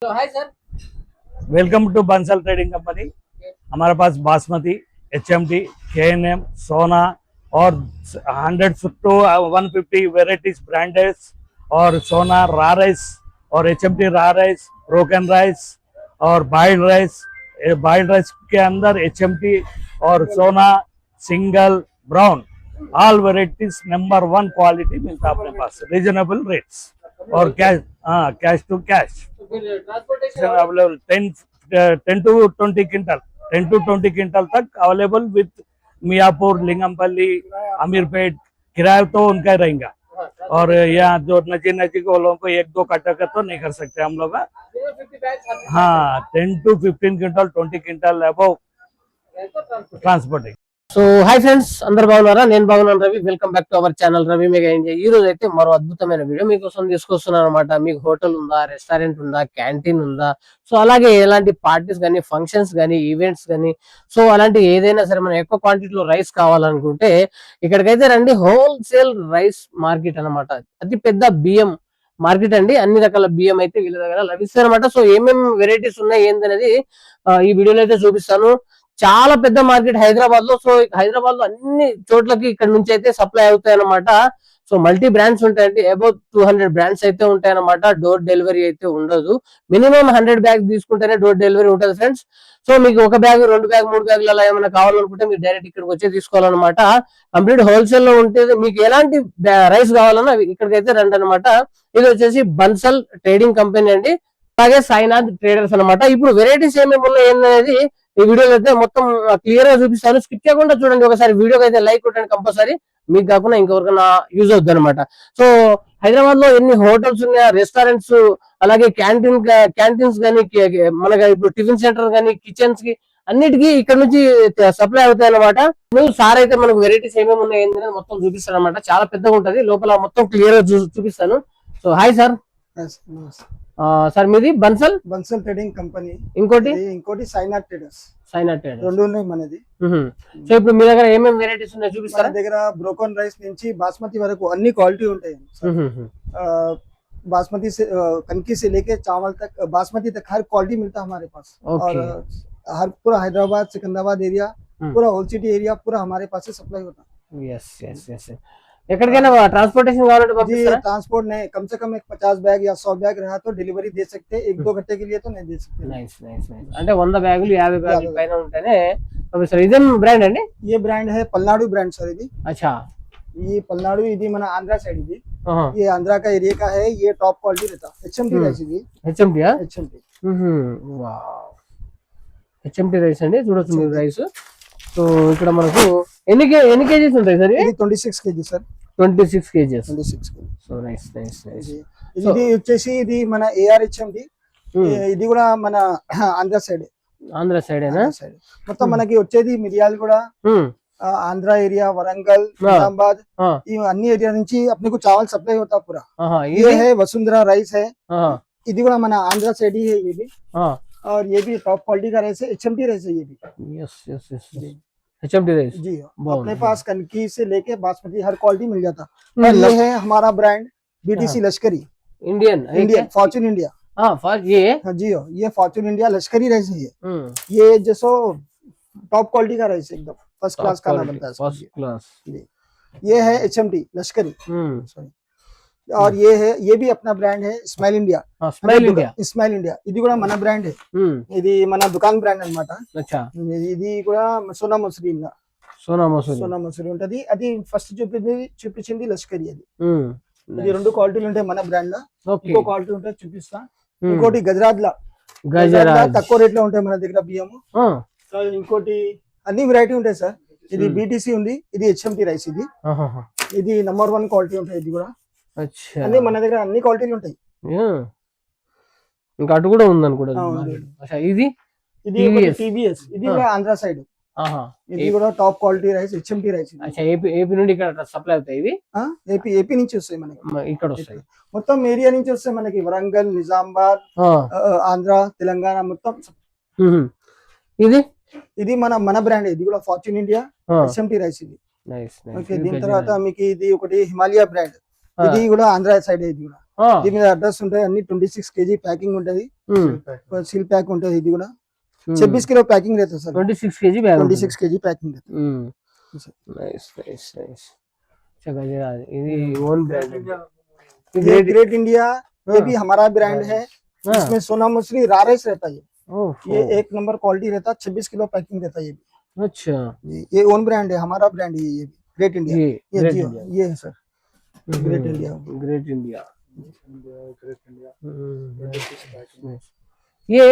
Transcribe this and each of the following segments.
तो hi sir, welcome to Bansal Trading Company. हमारे पास बासमती, HMT, KNM, सोना और 100 to 150 वेराइटीज ब्रांडेड्स और सोना रा राइस और HMT रा राइस, ब्रोकन राइस और बाइल्ड राइस। बाइल्ड राइस के अंदर HMT और सोना single brown all varieties number 1 quality मिलता है अपने पास, रीजनेबल रेट्स और कैश, हाँ कैश टू कैश तो फिर transportation available. 10 to 20 quintal 10 to 20 quintal तक अवेलेबल विथ मियापुर, लिंगमपल्ली, अमीरपेट। किराया तो उनका रहेगा और यहाँ जो नजीक वालों को 1-2 कट्टा का तो नहीं कर सकते हम लोग। 50 बैग्स हाँ 10 to 15 quintal 20 quintal above transporting. So hi friends, అందరు బాగున్నారా? నేను బాగున్నాను Ravi. Welcome back to our channel Ravi mega India. ఈ రోజు అయితే మరో అద్భుతమైన వీడియో మీకోసం తీసుకొస్తున్నాను అనమాట. మీకు హోటల్ ఉందా, రెస్టారెంట్ ఉందా, క్యాంటీన్ ఉందా, సో అలాగే ఎలాంటి పార్టీస్ కానీ, ఫంక్షన్స్ కానీ, ఈవెంట్స్ కానీ, సో అలాంటి ఏదైనా సరే మనం ఎక్కువ క్వాంటిటీలో రైస్ కావాలనుకుంటే ఇక్కడికైతే రండి. హోల్సేల్ రైస్ మార్కెట్ అనమాట. అతి పెద్ద బియ్యం మార్కెట్ అండి. అన్ని రకాల బియ్యం అయితే వీళ్ళ దగ్గర లభిస్తాయి అనమాట. సో ఏమేమి వెరైటీస్ ఉన్నాయి ఏందనేది ఈ వీడియోలో అయితే చూపిస్తాను. చాలా పెద్ద మార్కెట్ హైదరాబాద్ లో. సో హైదరాబాద్ లో అన్ని చోట్లకి ఇక్కడ నుంచి అయితే సప్లై అవుతాయి అనమాట. సో మల్టీ బ్రాండ్స్ ఉంటాయండి. అబౌట్ 200 బ్రాండ్స్ అయితే ఉంటాయి అనమాట. డోర్ డెలివరీ అయితే ఉండదు. మినిమం 100 బ్యాగ్ తీసుకుంటేనే డోర్ డెలివరీ ఉంటుంది ఫ్రెండ్స్. సో మీకు 1 బ్యాగ్, 2 బ్యాగ్, 3 బ్యాగులు అలా ఏమైనా కావాలనుకుంటే మీరు డైరెక్ట్ ఇక్కడికి వచ్చి తీసుకోవాలన్నమాట. కంప్లీట్ హోల్సేల్ లో ఉంటే మీకు ఎలాంటి రైస్ కావాలన్నా ఇక్కడికైతే రండి అనమాట. ఇది వచ్చేసి బన్సల్ ట్రేడింగ్ కంపెనీ అండి. అలాగే సాయినాథ్ ట్రేడర్స్ అనమాట. ఇప్పుడు వెరైటీస్ ఏమేమి ఉన్నాయి ఏంటనేది ఈ వీడియోలో అయితే మొత్తం క్లియర్ గా చూపిస్తాను. స్కిప్ చేయకుండా చూడండి. ఒకసారి వీడియోకి అయితే లైక్ కొట్టండి కంపల్సరీ. మీకు కాకుండా ఇంకెవరికైనా యూజ్ అవుతుంది అనమాట. సో హైదరాబాద్ లో ఎన్ని హోటల్స్ ఉన్నాయా, రెస్టారెంట్స్, అలాగే క్యాంటీన్స్ కానీ, మనకి ఇప్పుడు టిఫిన్ సెంటర్ కానీ, కిచెన్స్ కి అన్నిటికీ ఇక్కడ నుంచి సప్లై అవుతాయి అనమాట. సార్ అయితే మనకు వెరైటీస్ ఏమేమి ఉన్నాయి ఏంటనేది మొత్తం చూపిస్తాను అనమాట. చాలా పెద్దగా ఉంటది, లోపల మొత్తం క్లియర్ గా చూపిస్తాను. So hi sir. సార్ మీది బన్సల్ ట్రేడింగ్ కంపెనీ, ఇంకోటి సాయినాథ్ ట్రేడర్స్. రెండు ఉన్నాయి మనది. సో ఇప్పుడు మీ దగ్గర ఏమేమి వెరైటీస్ ఉన్నాయి చూపిస్తారా? దగ్గర బ్రోకన్ రైస్ నుంచి బాస్మతి వరకు అన్ని క్వాలిటీ ఉంటాయి. बासमती से कनकी से लेके चावल तक, बासमती तक हर क्वालिटी मिलता है हमारे पास। और हर पूरा हैदराबाद, सिकंदराबाद एरिया, पूरा होल सिटी एरिया पूरा हमारे पास से सप्लाई होता है। Yes yes yes. ఎక్కడికైనా ట్రాన్స్పోర్టేషన్ కావాలంటే పంపిస్తారా? ट्रांसपोर्ट नहीं, कम से कम एक 50 बैग या 100 बैग रहा तो डिलीवरी दे सकते हैं। 1-2 घंटे के लिए तो नहीं दे सकते। Nice nice nice. అంటే 100 బ్యాగులు 50 బ్యాగులు పైన ఉంటేనే పంపిస్తారు. ఇదేం బ్రాండ్ అండి? ये ब्रांड है पलनाडु ब्रांड सर। ఇది అచ్చా, ये पलनाडु, ఇది మన ఆంధ్ర సైడ్, ఇది ये आंध्रा का एरिया का है। ये टॉप क्वालिटी रहता है। HMT राइस, ఇది HMT ఆ? HMT। వావ్, HMT రైస్ అండి. చూడొచ్చు మీరు రైస్. సో ఇక్కడ మనకు ఎన్ని కేజీస్ ఉంటాయి సార్? ఇది 26 kg sir. 26 kgs. 26 kg. So nice nice nice. ఇది వచ్చేసి ఇది మన AR HMT. ఇది కూడా మన ఆంధ్ర సైడ్. ఆంధ్ర సైడేనా? మొత్తం మనకి వచ్చేది మిరియాలు కూడా आंध्रा एरिया, वरंगल, निजामाबाद, ये अन्य एरिया నుంచి अपने को चावल सप्लाई होता पूरा। ये है वसुंधरा राइस है। ఇది కూడా మన ఆంధ్ర సైడ్ ही है ये भी। और ये भी टॉप क्वालिटी का राइस है, HMT राइस है ये भी। Yes yes yes, HMT rice जी। अपने पास कनकी से लेके बासमती हर क्वालिटी मिल जाता। और ये है हमारा ब्रांड BTC लश्करी, इंडियन फॉर्च्यून इंडिया। ये जी हो, ये फॉर्च्यून इंडिया लश्करी राइस है। ये जैसो टॉप क्वालिटी का राइस, एकदम फर्स्ट क्लास खाना बनता है। First class. ये है HMT लश्करी। और ये है, ये भी अपना ब्रांड है, स्माइल इंडिया। स्माइल इंडिया ఇది కూడా మన బ్రాండ్. ఇది మన దుకాన్ బ్రాండ్ అన్నమాట. అచ్చా, ఇది కూడా సోనా మసూరి ఉంటది. అది ఫస్ట్ చూపించింది లష్కరీ. అది ఇది 2 క్వాలిటీలు ఉంటాయి మన బ్రాండ్ లో. ఇంకో క్వాలిటీ ఉంటుంది చూపిస్తా. ఇంకోటి గజరాజ్ తక్కువ రేట్ లో ఉంటాయి మన దగ్గర బియ్యము. ఇంకోటి అన్ని వెరైటీ ఉంటాయి సార్. ఇది BTC ఉంది, ఇది HMT రైస్. ఇది నంబర్ 1 క్వాలిటీ ఉంటాయి. ఇది కూడా అన్ని మన దగ్గర అన్ని క్వాలిటీలు ఉంటాయి. ఇంకా అటు కూడా ఉంది అనుకుంటా. ఇది TBS, ఇది కూడా ఆంధ్ర సైడ్. ఇది కూడా top quality rice, HMT rice. AP నుండి ఇక్కడ సప్లై అవుతాయి. ఇవి ఏపీ నుంచి వస్తాయి మనకి, ఇక్కడ వస్తాయి. మొత్తం ఏరియా నుంచి వస్తాయి మనకి. వరంగల్, నిజామాబాద్, ఆంధ్ర, తెలంగాణ మొత్తం. ఇది మన బ్రాండ్. ఇది కూడా ఫార్చ్యూన్ ఇండియా HMT రైస్. ఇది ఓకే. దీని తర్వాత మీకు ఇది ఒకటి హిమాలయ బ్రాండ్. ఇది కూడా ఆంధ్ర సైడ్. ఇది కూడా దీని మీద అడ్రస్ ఉంటాయి అన్ని 26 kg ప్యాకింగ్ ఉంటది सील पैक ఉంటది ఇది కూడా 26 किलो पैकिंग रहता है sir 26 kg bag 26 kg packing रहता नाइस नाइस नाइस अच्छा गजराज ये ओन ब्रांड है ये ग्रेट इंडिया ये भी हमारा ब्रांड है इसमें सोना मसूरी रारेस रहता है ये 1 नंबर क्वालिटी रहता है 26 किलो पैकिंग रहता है ये भी अच्छा ये ओन ब्रांड है हमारा ब्रांड है ये ग्रेट इंडिया ये है sir great India great India ये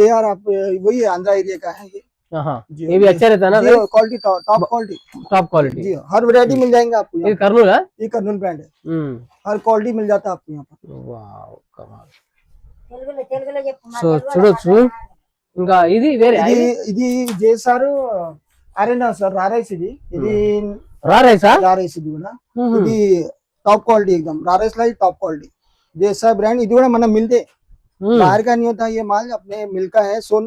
AR आप वही आंध्रा एरिया का है ये भी अच्छा रहता है ना क्वालिटी टॉप क्वालिटी जी हर वैरायटी मिल जाएंगे आपको ये कर्नूल है ये कर्नूल ब्रांड है हर क्वालिटी मिल जाता है आपको यहाँ पर वाव कमाल సో చూడొచ్చు ఇంకా ఇది వేరే ఇది జేసారు అరేనా సార్ రారైస్ ఇది రారైసా రారైస్ ఇది కూడా ఇది टॉप क्वालिटी एकदम रारेस लाई टॉप क्वालिटी जैसा ब्रांड ఇది కూడా మనం मिलते बाहर का नहीं होता ये माल अपने मिल का है सोन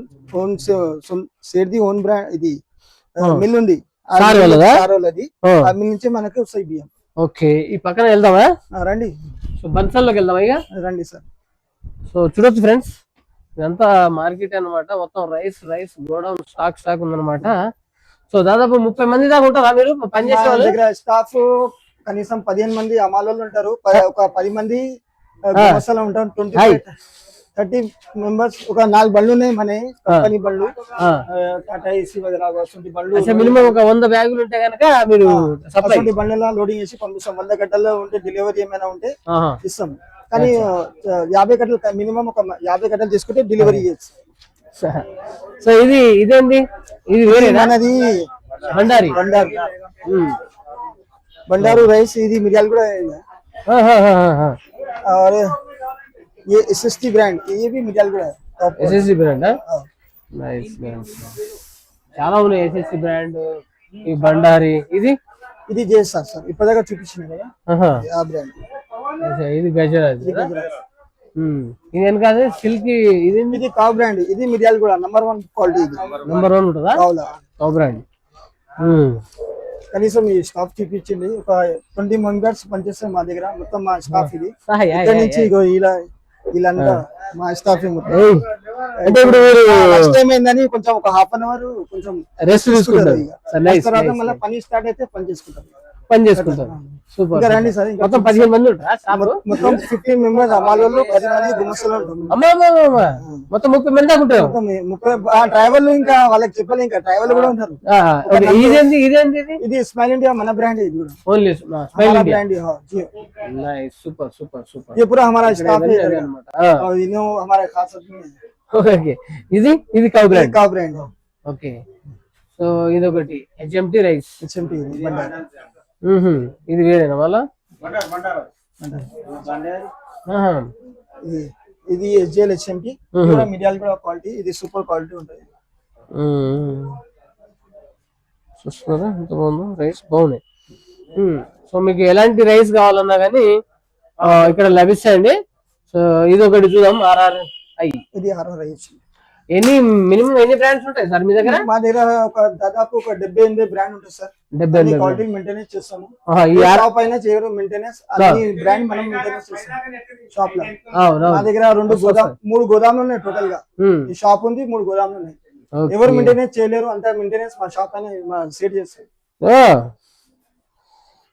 సేర్ది ఓన్ బ్రాండ్ ఇది మిల్ ఉంది సారోలది ఆ మిల్ నుంచి మనకి వస్తాయి బియ్యం ఓకే ఈ పక్కన వెళ్దామా రండి సో బన్సల్లోకి వెళ్దామా ఇక రండి సార్ సో చూడొచ్చు ఫ్రెండ్స్ ఇదంతా మార్కెట్ అన్నమాట మొత్తం రైస్ గోడౌన్ స్టాక్ ఉందన్నమాట సో దాదాపు 30 మంది దాకా ఉంటారా మీరు పనిచేసే వాళ్ళ దగ్గర స్టాఫ్ కనీసం 15 మంది అమాలోళ్ళు ఉంటారు ఒక 10 మంది గుమస్తాలు ఉంటారు 30 మెంబర్స్ ఒక 4 బళ్ళు ఉన్నాయి మన కంపెనీ బళ్ళు టాటా ఏసీ వగైరా వస్తుంది బళ్ళు మినిమం ఒక 100 బ్యాగులు ఉంటే గనక మీరు సప్లై బండ్లలో లోడింగ్ చేసి పంపిస్తాం 100 గంటల్లో ఉంటే డెలివరీ ఏమైనా ఉంటే ఇస్తాం కానీ 50 గంటలు మినిమం ఒక 50 గంటలు తీసుకుంటే డెలివరీ చేయొచ్చు సో ఇదేంటి ఇది వేరే మనది బండారు రైస్ ఇది మిరియాలు కూడా और ये एसएसटी ब्रांड ये भी मिरियाल కూడా एसएसटी ब्रांड నైస్ చాలా ఉన్నాయి एसएसटी బ్రాండ్ ఈ బండారి ఇది చేస్తారు సార్ ఇప్పటిదాకా చూపించిన కదా ఆ బ్రాండ్ ఇది గజరాజ్ ఇది వెనకాల సిల్క్ ఇది కావ్ బ్రాండ్ ఇది మిరియాలు కూడా నంబర్ 1 క్వాలిటీ ఇది నంబర్ 1 ఉంటుందా కావ్ బ్రాండ్ కనీసం ఈ స్టాఫ్ చూపించింది ఒక 20 మెంబర్స్ పనిచేస్తారు మా దగ్గర మొత్తం మా స్టాఫ్ ఇది ఇక్కడ నుంచి వీళ్ళంతా మా స్టాఫ్ మొత్తం అంటే ఇప్పుడు ఫస్ట్ టైం ఏందని కొంచెం ఒక హాఫ్ అన్ అవర్ కొంచెం రెస్ట్ తీసుకుంటారు తర్వాత మళ్ళీ పని స్టార్ట్ అయితే పని చేసుకుంటారు సూపర్ ఇంకా రండి సార్ మొత్తం 15 మంది ఉంటారా మొత్తం 15 మెంబర్స్ అమ్మాయిలు 10 మంది గుమస్తలు ఉంటారు మొత్తం 30 మంది దాకా ఉంటారు 30 డ్రైవర్లు ఇంకా వాళ్ళకి చెప్పాలి ఇంకా డ్రైవర్లు కూడా ఉంటారు ఇదేంటి ఇది స్మైల్ ఇండియా మన ब्रांड है ఇది ఓన్లీ स्माइल ब्रांड है हां जी नाइस सुपर सुपर सुपर ये पूरा हमारा स्टाफ है और इनो हमारा खास आदमी है ఓకే ఇది కావ్ బ్రాండ్ है ఓకే సో ఇది ఒకటి హెచ్ఎంటి రైస్ హెచ్ఎంటి బండారు ఇది వేరేనా మళ్ళా ఇది ఎస్జిఎల్ హెచ్ఎంటి కూడా మిరియాలు కూడా క్వాలిటీ ఇది సూపర్ క్వాలిటీ ఉంటుంది చూస్తున్నారా ఎంత బాగుందో రైస్ బాగున్నాయి సో మీకు ఎలాంటి రైస్ కావాలన్నా కానీ ఇక్కడ లభిస్తాయండి సో ఇది ఒకటి చూద్దాం RRI ఇది RRI మినిమం ఎన్ని బ్రాండ్స్ ఉంటాయి సార్ మీ దగ్గర మా దగ్గర ఒక దాదాపు ఒక 70-80 బ్రాండ్ ఉంటుంది సార్ 70 క్వాలిటీ మెయింటెనెన్స్ చేస్తాము ఈ షాప్ అయినా చేయరు మెయింటెనెన్స్ అన్ని బ్రాండ్ మనం మెయింటెనెన్స్ చేస్తాం షాప్ లో మా దగ్గర 3 గోదాములు ఉన్నాయి టోటల్ గా ఈ షాప్ ఉంది 3 గోదాములు ఉన్నాయి ఎవరు మెయింటెనెన్స్ చేయలేరు అంత మెయింటెనెన్స్ మా షాప్ అయినా సెట్ చేస్తారు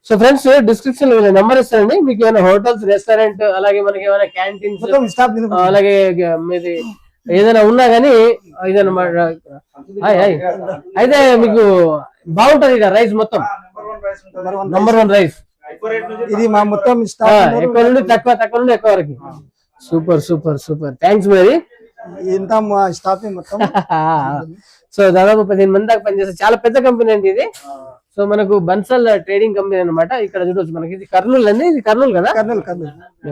సో ఫ్రెండ్స్ డిస్క్రిప్షన్ లో నెంబర్ ఇస్తానండి మీకు ఏమైనా హోటల్స్ రెస్టారెంట్ అలాగే మనకి ఏమైనా క్యాంటీన్స్ అలాగే మీది ఏదైనా ఉన్నా గానీ అయితే మీకు బాగుంటది ఇక రైస్ మొత్తం నంబర్ 1 రైస్ ఇది మా మొత్తం ఎక్కువ నుండి తక్కువ నుండి ఎక్కువ వరకు సూపర్ థ్యాంక్స్ మరి ఇంత మా స్టాఫ్ మొత్తం సో దాదాపు 15 మంది దాకా పనిచేస్తారు చాలా పెద్ద కంపెనీ అండి ఇది సో మనకు బన్సల్ ట్రేడింగ్ కంపెనీ అన్నమాట ఇక్కడ చూడొచ్చు మనకి ఇది కర్నూలు అండి ఇది కర్నూలు కదా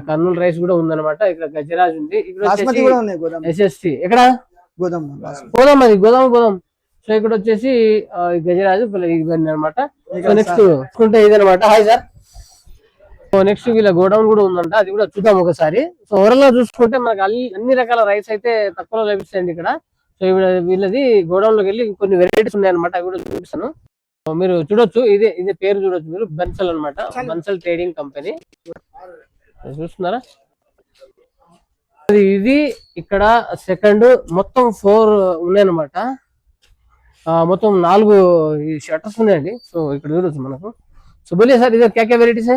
కర్నూలు రైస్ కూడా ఉందన్నమాట ఇక్కడ గజరాజ్ ఉంది ఇక్కడ SST ఎక్కడ గోదాం సో ఇక్కడ వచ్చేసి గజరాజ్ ఇవన్నీ అనమాట సో నెక్స్ట్ చూసుకుంటే ఇదనమాట హాయ్ సార్ సో నెక్స్ట్ వీళ్ళ గోడౌన్ కూడా ఉందంట అది కూడా చూద్దాం ఒకసారి సో ఓవరాల్ గా చూసుకుంటే మనకి అన్ని రకాల రైస్ అయితే తక్కువలో లభిస్తాయండి ఇక్కడ సో వీళ్ళది గోడౌన్ లోకి వెళ్ళి కొన్ని వెరైటీస్ ఉన్నాయి అనమాట అవి కూడా చూపిస్తాను మీరు చూడొచ్చు ఇదే పేరు చూడొచ్చు మీరు బన్సల్ అన్నమాట బన్సల్ ట్రేడింగ్ కంపెనీ చూస్తున్నారా, ఇది ఇక్కడ సెకండ్, మొత్తం 4 ఉన్నాయన్నమాట. మొత్తం 4 ఈ షట్టర్స్ ఉన్నాయండి. సో ఇక్కడ చూడొచ్చు మనకు. సో బోలియే సార్ ఇదే క్యా క్యా వెరైటీస్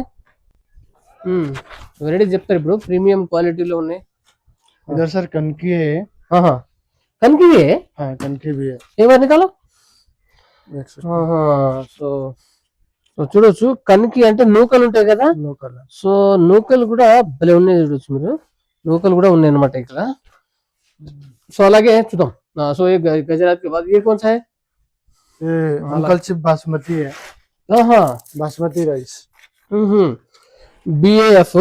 వెరైటీస్ చెప్తారు ఇప్పుడు. ప్రీమియం క్వాలిటీలో ఉన్నాయి. इधर सर कनकी है। కనికి हाँ कनकी भी है। ఏ వారి నికాలో. एक सेकंड। సో సో చూడొచ్చు, కనికి అంటే నూకలు ఉంటాయి కదా. लोकल है। సో నూకలు కూడా భలే ఉన్నాయి, చూడొచ్చు మీరు. నూకలు కూడా ఉన్నాయి అనమాట ఇక్కడ. సో అలాగే చూద్దాం. సో ये गुजरात के बाद ये कौन सा है? ये अंकल चिप बासमती है। बासमती राइस। బిఏఎఫ్.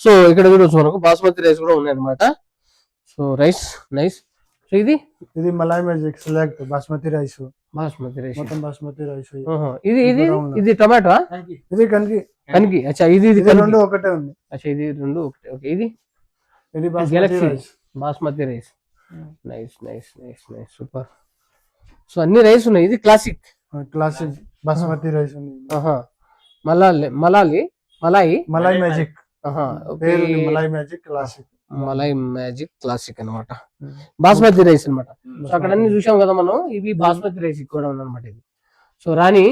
సో ఇక్కడ చూడొచ్చు మనకు బాస్మతి రైస్ కూడా ఉన్నాయి అనమాట. So rice nice. సో ఇది मलाई magic select basmati rice basmati rice. మొత్తం బాస్మతి రైస్ ఇది ఇది ఇది టమాటో. ఇది కనకి కనికి. అచ్చా ఇది ఇది రెండు ఒకటే ఉంది. అచ్చా ఇది రెండు ఒకటే. ఓకే ఇది ఇది Galaxy basmati rice. Nice nice nice nice super. So అన్ని రైస్ ఉన్నాయి. ఇది క్లాసిక్ క్లాసిక్ బాస్మతి రైస్ ఉంది. మలాలి మలై మ్యాజిక్ పేరు okay. Malai magic classic. Malai magic classic అన్నమాట. బాస్మతి రైస్ అన్నమాట. సో అక్కడ అన్ని చూసాం కదా మనం. ఇవి బాస్మతి రైస్ కూడా ఉందన్నమాట ఇది. సో రాణి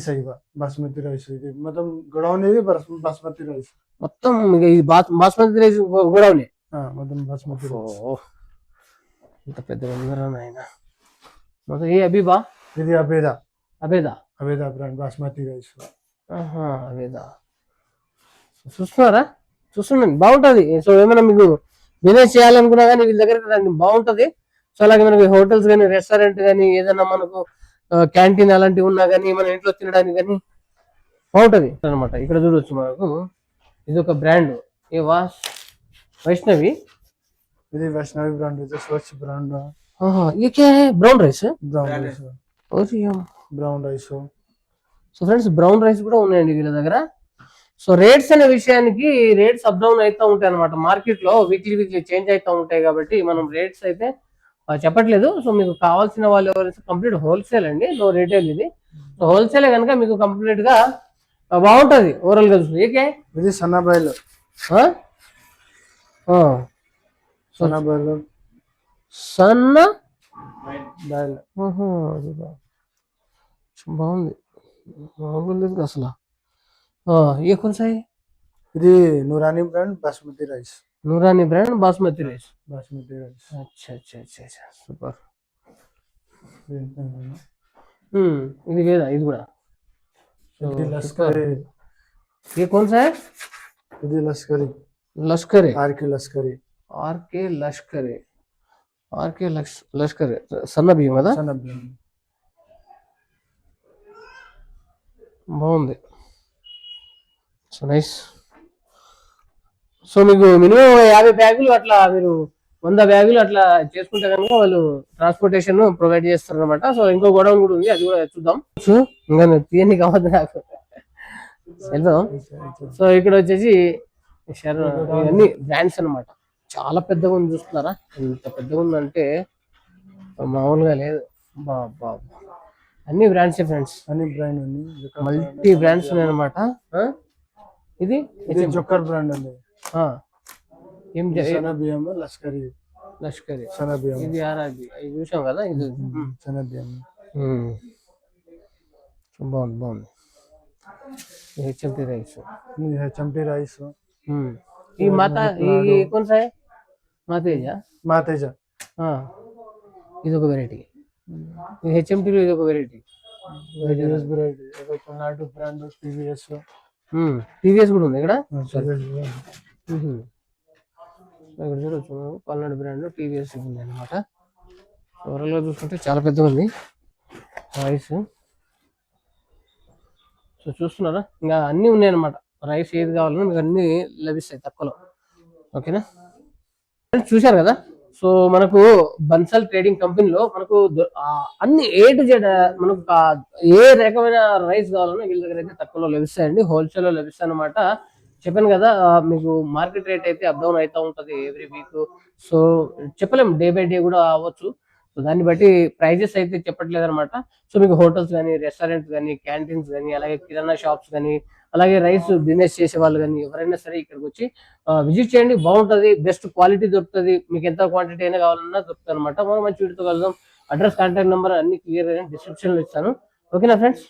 సైబా బాస్మతి రైస్ ఇది మొత్తం గొడవన్ ఇది బాస్మతి రైస్ మొత్తం ఇది బాస్మతి రైస్ కూడా ఉన్నాయి. మొత్తం బాస్మతి రైస్. ఇంత పెద్దగా ఉందరా నాయన. మొత్తం ఏ అబీబా ఇది అబేదా అబేదా బ్రాండ్ బాస్మతి రైస్. అబేదా. చూస్తున్నాండి బాగుంటది. సో ఏమైనా మీకు బిజినెస్ చేయాలనుకున్నా కానీ వీళ్ళ దగ్గర రండి, బాగుంటది. సో అలాగే మనకి హోటల్స్ కానీ రెస్టారెంట్ కానీ ఏదైనా మనకు క్యాంటీన్ అలాంటివి ఉన్నా కానీ మన ఇంట్లో తినడానికి కానీ బాగుంటది అనమాట. ఇక్కడ చూడొచ్చు మనకు ఇది ఒక బ్రాండ్. ఏ వైష్ణవి. ఇది వైష్ణవి బ్రాండ్ ఇది స్వచ్ఛ బ్రాండ్. ये क्या है? Brown rice. Brown rice. So friends brown rice కూడా ఉన్నాయండి వీళ్ళ దగ్గర. సో రేట్స్ అనే విషయానికి రేట్స్ అప్ డౌన్ అవుతూ ఉంటాయి అనమాట. మార్కెట్ లో వీక్లీ చేంజ్ అవుతూ ఉంటాయి కాబట్టి మనం రేట్స్ అయితే చెప్పట్లేదు. సో మీకు కావాల్సిన వాళ్ళు ఎవరైతే కంప్లీట్ హోల్సేల్ అండి, నో రీటైల్ ఇది. సో హోల్సేల్ కనుక మీకు కంప్లీట్ గా బాగుంటది ఓవరాల్ గా చూసి. ఏకే ఇది సన్న బయలు. సన్న బయలు సన్న బయలు బాగుంది, బాగుంది అసలు. ఏ కొనసాయి. ఇది Noorani brand basmati rice. Noorani brand basmati rice. అచ్చా అచ్చా అచ్చా అచ్చా సూపర్. ఇది వేదా ఇది కూడా. ये कौन सा है? ఇది లష్కరీ. లష్కరే. ఆర్కే లష్కరే సన్న బియ్యం కదా. బాగుంది. So nice. సో మీకు మినిమం 50 బ్యాగులు అట్లా మీరు 100 బ్యాగులు అట్లా చేసుకుంటే కనుక వాళ్ళు ట్రాన్స్పోర్టేషన్ ప్రొవైడ్ చేస్తారు అనమాట. సో ఇంకో గొడవ కూడా ఉంది, అది కూడా చూద్దాం. ఇంకా తీయని కావద్దు నాకు. వెళ్దాం. సో ఇక్కడ వచ్చేసి ఇవన్నీ బ్రాండ్స్ అనమాట. చాలా పెద్దగా ఉంది, చూస్తున్నారా ఎంత పెద్దగా ఉందంటే మామూలుగా లేదు. బాబా అన్ని బ్రాండ్స్ ఫ్రెండ్స్, అన్ని బ్రాండ్ మల్టీ బ్రాండ్స్ ఉన్నాయి అనమాట. ఇది జొక్కర్ బ్రాండ్ అండి. ఏం బియ్యం లష్కరీ. ఇది ఆర్ఆర్బి ఇది చూసాం కదా. ఇది బియ్యం బాగుంది. HMT rice. ఈ మాతా ఈ కొన్ సా హై? మాతేజ. ఇది ఒక వెరైటీ. హెచ్ఎంటీ లో ఇది ఒక వెరైటీ. టీవీఎస్ కూడా ఉంది ఇక్కడ. ఇక్కడ చూడొచ్చు పల్నాడు బ్రాండ్ టీవీఎస్ ఉంది అనమాట. ఓవరాల్ గా చూసుకుంటే చాలా పెద్దగా ఉంది రైస్. సో చూస్తున్నారా, ఇంకా అన్ని ఉన్నాయి అనమాట. రైస్ ఏది కావాలన్నా మీకు అన్ని లభిస్తాయి తక్కువలో. ఓకేనా చూశారు కదా. సో మనకు బన్సల్ ట్రేడింగ్ కంపెనీలో మనకు అన్ని A to Z మనకు ఏ రకమైన రైస్ కావాలన్నా వీళ్ళ దగ్గర అయితే తక్కువలో లభిస్తాయండి, హోల్సేల్ లో లభిస్తాయి అనమాట. చెప్పాను కదా మీకు మార్కెట్ రేట్ అయితే అప్ డౌన్ అవుతూ ఉంటది ఎవ్రీ వీక్. సో చెప్పలేము, డే బై డే కూడా అవ్వచ్చు. సో దాన్ని బట్టి ప్రైజెస్ అయితే చెప్పట్లేదు అనమాట. సో మీకు హోటల్స్ కానీ రెస్టారెంట్స్ కానీ క్యాంటీన్స్ కానీ అలాగే కిరాణా షాప్స్ కానీ అలాగే రైస్ బిజినెస్ చేసే వాళ్ళు కానీ ఎవరైనా సరే ఇక్కడికి వచ్చి విజిట్ చేయండి, బాగుంటది, బెస్ట్ క్వాలిటీ దొరుకుతుంది, మీకు ఎంత క్వాంటిటీ అయినా కావాలన్నా దొరుకుతుంది అనమాట. మనం మంచి వీడియోతో కలుద్దాం. అడ్రస్, కాంటాక్ట్ నెంబర్ అన్ని క్లియర్ గా డిస్క్రిప్షన్ లో ఇస్తాను. ఓకేనా ఫ్రెండ్స్.